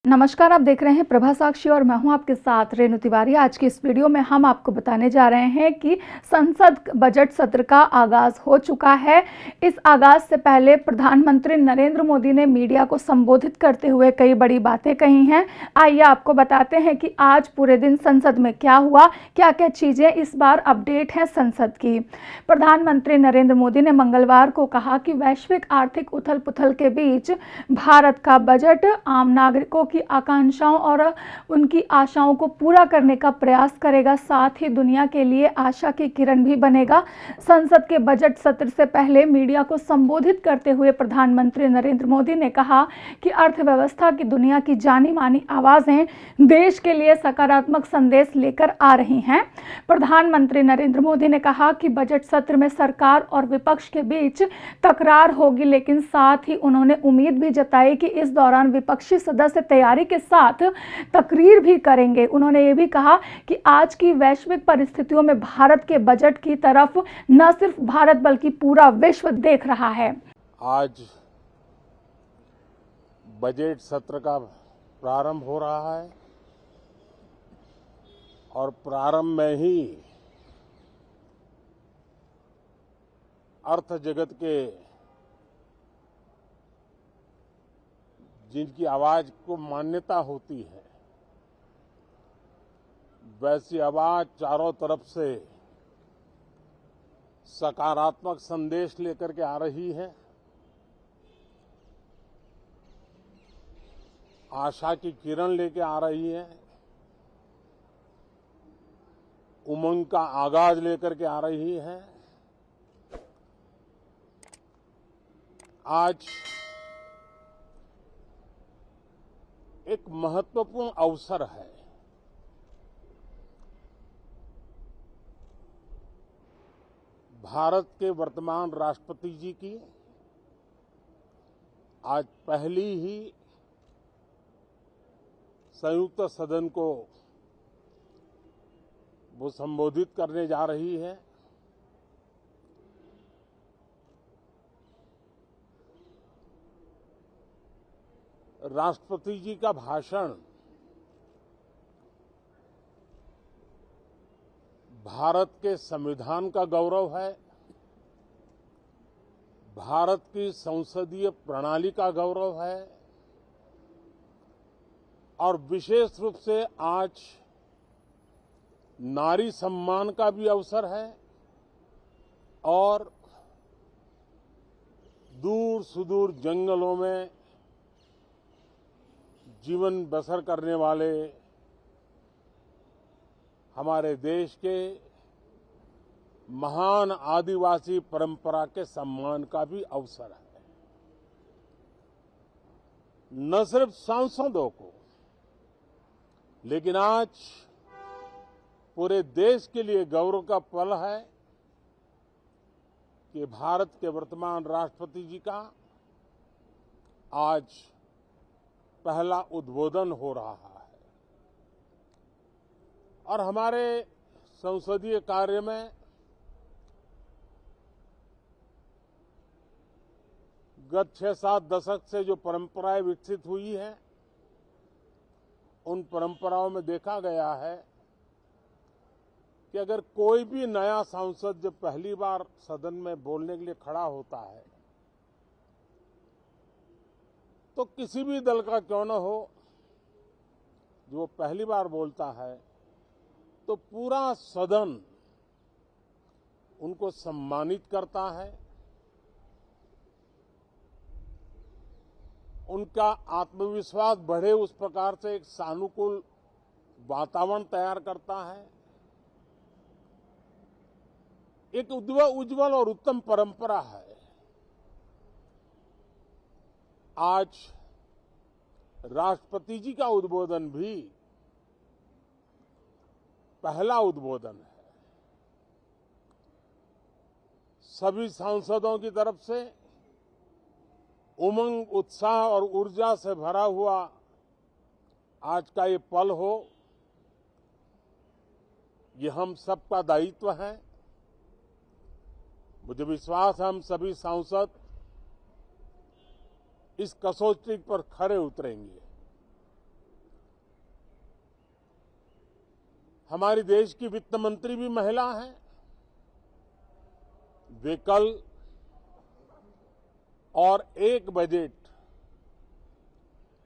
नमस्कार, आप देख रहे हैं प्रभा साक्षी और मैं हूं आपके साथ रेणु तिवारी। आज की इस वीडियो में हम आपको बताने जा रहे हैं कि संसद बजट सत्र का आगाज हो चुका है। इस आगाज से पहले प्रधानमंत्री नरेंद्र मोदी ने मीडिया को संबोधित करते हुए कई बड़ी बातें कही हैं। आइए आपको बताते हैं कि आज पूरे दिन संसद में क्या हुआ, क्या क्या चीजें इस बार अपडेट हैं संसद की। प्रधानमंत्री नरेंद्र मोदी ने मंगलवार को कहा कि वैश्विक आर्थिक उथल पुथल के बीच भारत का बजट आम नागरिकों की आकांक्षाओं और उनकी आशाओं को पूरा करने का प्रयास करेगा, साथ ही दुनिया के लिए आशा की किरण भी बनेगा। संसद के बजट सत्र से पहले मीडिया को संबोधित करते हुए प्रधानमंत्री नरेंद्र मोदी ने कहा कि अर्थव्यवस्था की दुनिया की जानी मानी आवाजें देश के लिए सकारात्मक संदेश लेकर आ रही हैं। प्रधानमंत्री नरेंद्र मोदी ने कहा कि बजट सत्र में सरकार और विपक्ष के बीच तकरार होगी, लेकिन साथ ही उन्होंने उम्मीद भी जताई कि इस दौरान विपक्षी सदस्य तैयारी के साथ तकरीर भी करेंगे। उन्होंने ये भी कहा कि आज की वैश्विक परिस्थितियों में भारत के बजट की तरफ न सिर्फ भारत बल्कि पूरा विश्व देख रहा है। आज बजट सत्र का प्रारंभ हो रहा है और प्रारंभ में ही अर्थ जगत के जिनकी आवाज को मान्यता होती है, वैसी आवाज चारों तरफ से सकारात्मक संदेश लेकर के आ रही है। आशा की किरण लेके आ रही है, उमंग का आगाज लेकर के आ रही है। आज एक महत्वपूर्ण अवसर है। भारत के वर्तमान राष्ट्रपति जी की आज पहली ही संयुक्त सदन को वो संबोधित करने जा रही है। राष्ट्रपति जी का भाषण भारत के संविधान का गौरव है, भारत की संसदीय प्रणाली का गौरव है और विशेष रूप से आज नारी सम्मान का भी अवसर है और दूर सुदूर जंगलों में जीवन बसर करने वाले हमारे देश के महान आदिवासी परंपरा के सम्मान का भी अवसर है। न सिर्फ सांसदों को, लेकिन आज पूरे देश के लिए गौरव का पल है कि भारत के वर्तमान राष्ट्रपति जी का आज पहला उद्बोधन हो रहा है और हमारे संसदीय कार्य में गत 6-7 दशक से जो परंपराएं विकसित हुई हैं, उन परंपराओं में देखा गया है कि अगर कोई भी नया सांसद जब पहली बार सदन में बोलने के लिए खड़ा होता है तो किसी भी दल का क्यों न हो, जो वो पहली बार बोलता है तो पूरा सदन उनको सम्मानित करता है, उनका आत्मविश्वास बढ़े उस प्रकार से एक सानुकूल वातावरण तैयार करता है। एक उज्जवल और उत्तम परंपरा है। आज राष्ट्रपति जी का उद्बोधन भी पहला उद्बोधन है। सभी सांसदों की तरफ से उमंग, उत्साह और ऊर्जा से भरा हुआ आज का ये पल हो, ये हम सबका दायित्व है। मुझे विश्वास है हम सभी सांसद इस कसौटी पर खरे उतरेंगे। हमारी देश की वित्त मंत्री भी महिला हैं। वे कल और एक बजट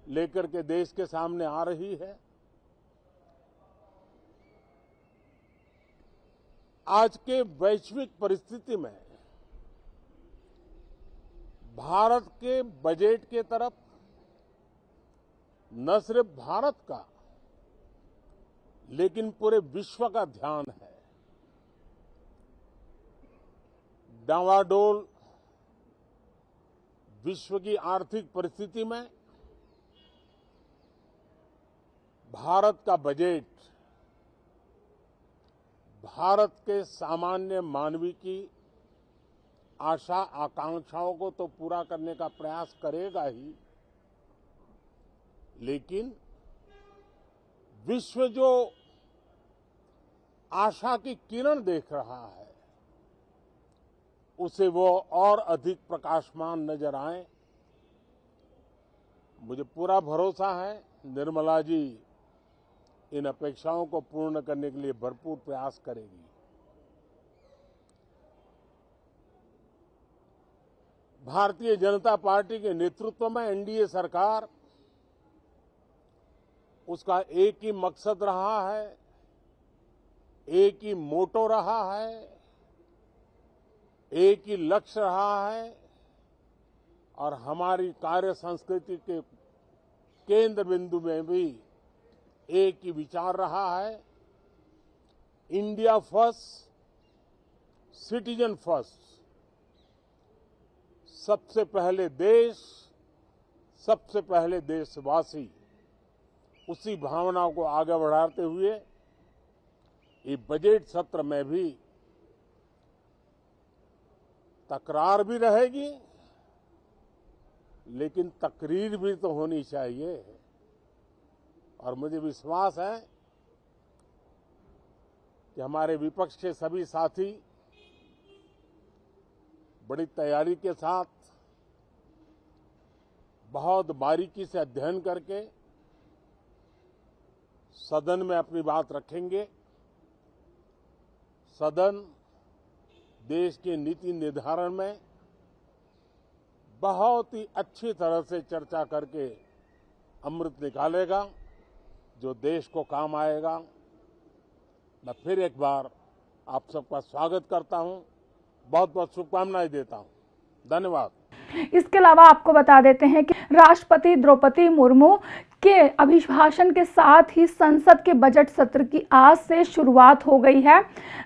लेकर के देश के सामने आ रही है। आज के वैश्विक परिस्थिति में भारत के बजट के तरफ न सिर्फ भारत का लेकिन पूरे विश्व का ध्यान है। डावाडोल विश्व की आर्थिक परिस्थिति में भारत का बजट भारत के सामान्य मानवी की आशा आकांक्षाओं को तो पूरा करने का प्रयास करेगा ही, लेकिन विश्व जो आशा की किरण देख रहा है उसे वो और अधिक प्रकाशमान नजर आए। मुझे पूरा भरोसा है निर्मला जी इन अपेक्षाओं को पूर्ण करने के लिए भरपूर प्रयास करेगी। भारतीय जनता पार्टी के नेतृत्व में एनडीए सरकार, उसका एक ही मकसद रहा है, एक ही मोटो रहा है, एक ही लक्ष्य रहा है और हमारी कार्य संस्कृति के केंद्र बिंदु में भी एक ही विचार रहा है, इंडिया फर्स्ट, सिटीजन फर्स्ट। सबसे पहले देश, सबसे पहले देशवासी, उसी भावना को आगे बढ़ाते हुए ये बजट सत्र में भी तकरार भी रहेगी, लेकिन तकरीर भी तो होनी चाहिए। और मुझे विश्वास है कि हमारे विपक्ष के सभी साथी बड़ी तैयारी के साथ बहुत बारीकी से अध्ययन करके सदन में अपनी बात रखेंगे। सदन देश के नीति निर्धारण में बहुत ही अच्छी तरह से चर्चा करके अमृत निकालेगा जो देश को काम आएगा। मैं फिर एक बार आप सबका स्वागत करता हूं, बहुत बहुत शुभकामनाएं देता हूं। धन्यवाद। इसके अलावा आपको बता देते हैं कि राष्ट्रपति द्रौपदी मुर्मू के अभिभाषण के साथ ही संसद के बजट सत्र की आज से शुरुआत हो गई है।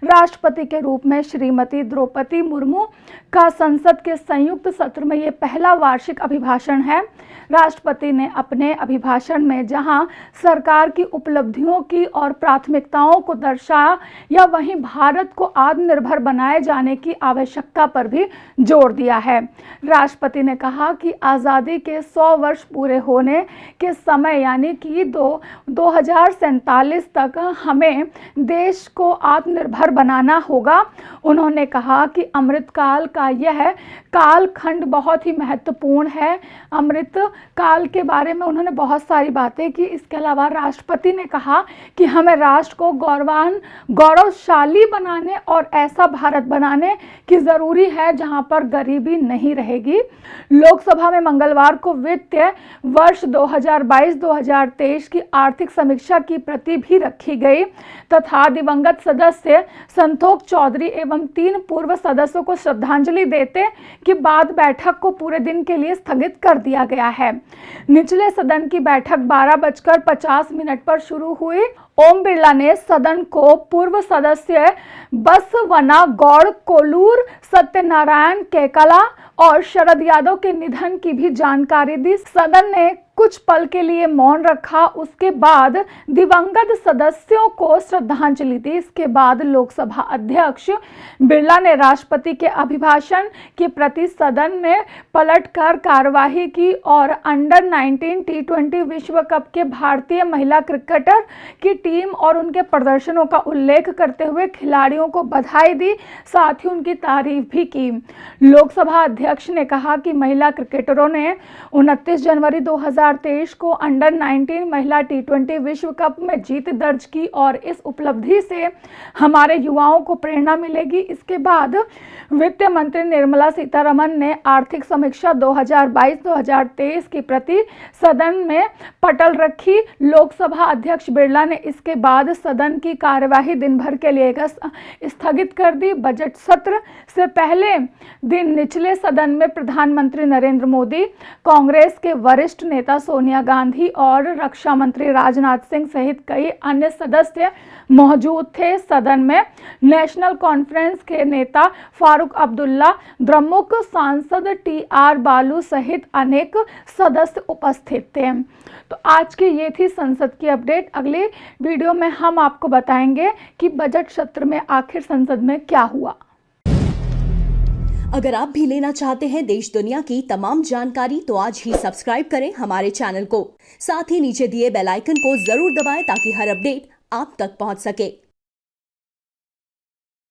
राष्ट्रपति के रूप में श्रीमती द्रौपदी मुर्मू का संसद के संयुक्त सत्र में ये पहला वार्षिक अभिभाषण है। राष्ट्रपति ने अपने अभिभाषण में जहां सरकार की उपलब्धियों की और प्राथमिकताओं को दर्शाया, या वहीं भारत को आत्मनिर्भर बनाए जाने की आवश्यकता पर भी जोर दिया है। राष्ट्रपति ने कहा कि आज़ादी के 100 वर्ष पूरे होने के समय यानी कि 2047 तक हमें देश को आत्मनिर्भर बनाना होगा। उन्होंने कहा कि अमृतकाल का यह कालखंड बहुत ही महत्वपूर्ण है। अमृत काल के बारे में उन्होंने बहुत सारी बातें की। इसके अलावा राष्ट्रपति ने कहा कि हमें राष्ट्र को गौरवशाली बनाने और ऐसा भारत बनाने की जरूरी है जहां पर गरीबी नहीं रहेगी। लोकसभा में मंगलवार को वित्तीय वर्ष 2022-2023 की आर्थिक समीक्षा की प्रति भी रखी गई तथा दिवंगत सदस्य संतोष चौधरी एवं 3 पूर्व सदस्यों को श्रद्धांजलि देते के बाद बैठक को पूरे दिन के लिए स्थगित कर दिया गया है। निचले सदन की बैठक 12:50 पर शुरू हुई। ओम बिरला ने सदन को पूर्व सदस्य बसवना गौड़, कोलूर, सत्यनारायण केकला और शरद यादव के निधन की भी जानकारी दी। सदन ने कुछ पल के लिए मौन रखा। उसके बाद दिवंगत सदस्यों को श्रद्धांजलि दी। इसके बाद लोकसभा अध्यक्ष बिरला ने राष्ट्रपति के अभिभाषण के प्रति सदन में पलटकर कार्यवाही की और अंडर 19 T20 विश्व कप के भारतीय महिला क्रिकेटर की टीम और उनके प्रदर्शनों का उल्लेख करते हुए खिलाड़ियों को बधाई दी, साथ ही उनकी तारीफ भी की। लोकसभा अध्यक्ष ने कहा कि महिला क्रिकेटरों ने 29 जनवरी 2023 2023 को अंडर 19 महिला T20 विश्व कप में जीत दर्ज की और इस उपलब्धि से हमारे युवाओं को प्रेरणा मिलेगी। इसके बाद वित्त मंत्री निर्मला सीतारमण ने आर्थिक समीक्षा 2022-2023 की प्रति सदन में पटल रखी। लोकसभा अध्यक्ष बिरला ने इसके बाद सदन की कार्यवाही दिन भर के लिए स्थगित कर दी। बजट सत्र से पहले दिन निचले सदन में प्रधानमंत्री नरेंद्र मोदी, कांग्रेस के वरिष्ठ नेता सोनिया गांधी और रक्षा मंत्री राजनाथ सिंह सहित कई अन्य सदस्य मौजूद थे। सदन में नेशनल कॉन्फ्रेंस के नेता फारूक अब्दुल्ला, द्रमुक सांसद TR बालू सहित अनेक सदस्य उपस्थित थे। तो आज की ये थी संसद की अपडेट। अगले वीडियो में हम आपको बताएंगे कि बजट सत्र में आखिर संसद में क्या हुआ। अगर आप भी लेना चाहते हैं देश दुनिया की तमाम जानकारी तो आज ही सब्सक्राइब करें हमारे चैनल को। साथ ही नीचे दिए बेल आइकन को जरूर दबाएं ताकि हर अपडेट आप तक पहुंच सके।